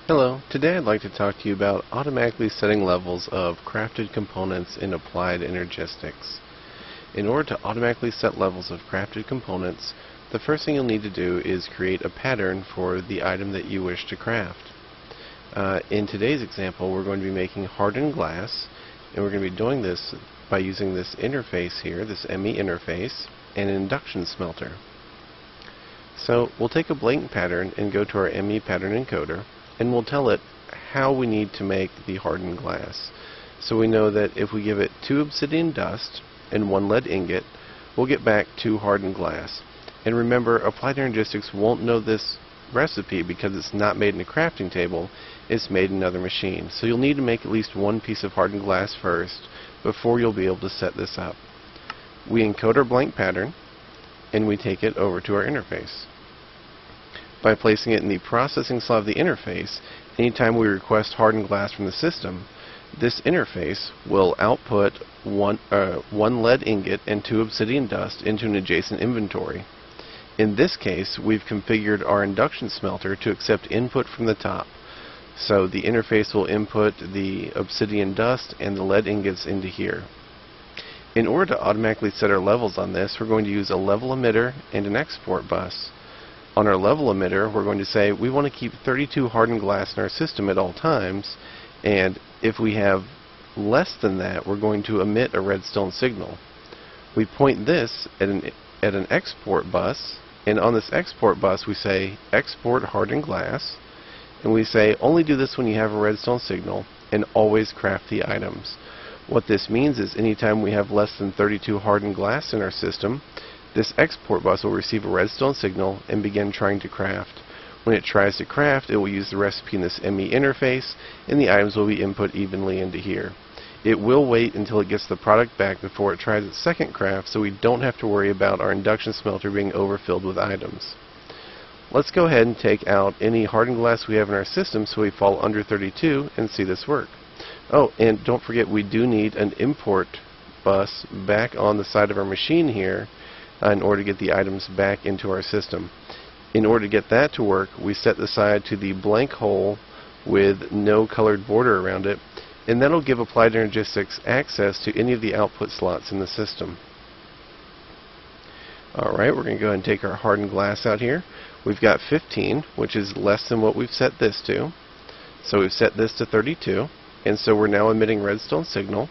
Hello, today I'd like to talk to you about automatically setting levels of crafted components in Applied Energistics. In order to automatically set levels of crafted components, the first thing you'll need to do is create a pattern for the item that you wish to craft. In today's example, we're going to be making hardened glass, and we're going to be doing this by using this interface here, this ME interface, and an induction smelter. So we'll take a blank pattern and go to our ME pattern encoder, and we'll tell it how we need to make the hardened glass. So we know that if we give it 2 obsidian dust and 1 lead ingot, we'll get back 2 hardened glass. And remember, Applied Energistics won't know this recipe because it's not made in a crafting table, it's made in another machine. So you'll need to make at least 1 piece of hardened glass first before you'll be able to set this up. We encode our blank pattern and we take it over to our interface. By placing it in the processing slot of the interface, anytime we request hardened glass from the system, this interface will output 1 lead ingot and 2 obsidian dust into an adjacent inventory. In this case, we've configured our induction smelter to accept input from the top. So the interface will input the obsidian dust and the lead ingots into here. In order to automatically set our levels on this, we're going to use a level emitter and an export bus. On our level emitter, we're going to say we want to keep 32 hardened glass in our system at all times, and if we have less than that, we're going to emit a redstone signal. We point this at an export bus, and on this export bus we say export hardened glass, and we say only do this when you have a redstone signal, and always craft the items. What this means is anytime we have less than 32 hardened glass in our system, this export bus will receive a redstone signal and begin trying to craft. When it tries to craft, it will use the recipe in this ME interface, and the items will be input evenly into here. It will wait until it gets the product back before it tries its second craft, so we don't have to worry about our induction smelter being overfilled with items. Let's go ahead and take out any hardened glass we have in our system so we fall under 32 and see this work. Oh, and don't forget we do need an import bus back on the side of our machine here in order to get the items back into our system. In order to get that to work, we set the side to the blank hole with no colored border around it, and that'll give Applied Energistics access to any of the output slots in the system. Alright, we're going to go ahead and take our hardened glass out here. We've got 15, which is less than what we've set this to. So we've set this to 32, and so we're now emitting redstone signal.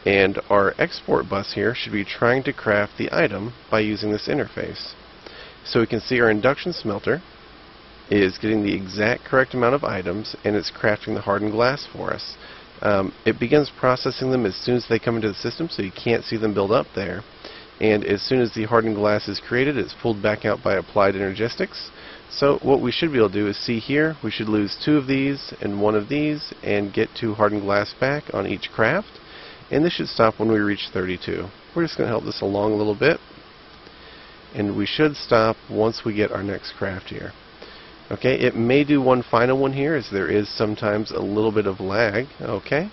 And our export bus here should be trying to craft the item by using this interface. So we can see our induction smelter is getting the exact correct amount of items, and it's crafting the hardened glass for us. It begins processing them as soon as they come into the system, so you can't see them build up there. And as soon as the hardened glass is created, it's pulled back out by Applied Energistics. So what we should be able to do is see here, we should lose 2 of these and 1 of these and get 2 hardened glass back on each craft. And this should stop when we reach 32. We're just going to help this along a little bit, and we should stop once we get our next craft here. Okay, it may do one final one here, as there is sometimes a little bit of lag. Okay,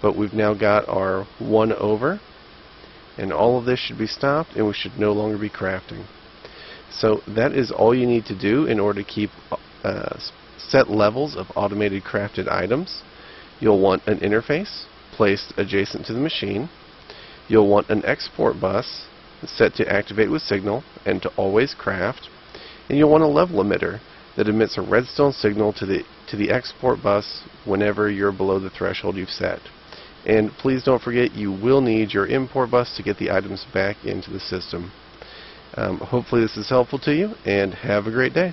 but we've now got our 1 over, and all of this should be stopped, and we should no longer be crafting. So that is all you need to do in order to keep set levels of automated crafted items. You'll want an interface placed adjacent to the machine. You'll want an export bus set to activate with signal and to always craft, and you'll want a level emitter that emits a redstone signal to the export bus whenever you're below the threshold you've set. And please don't forget, you will need your import bus to get the items back into the system. Hopefully this is helpful to you, and have a great day.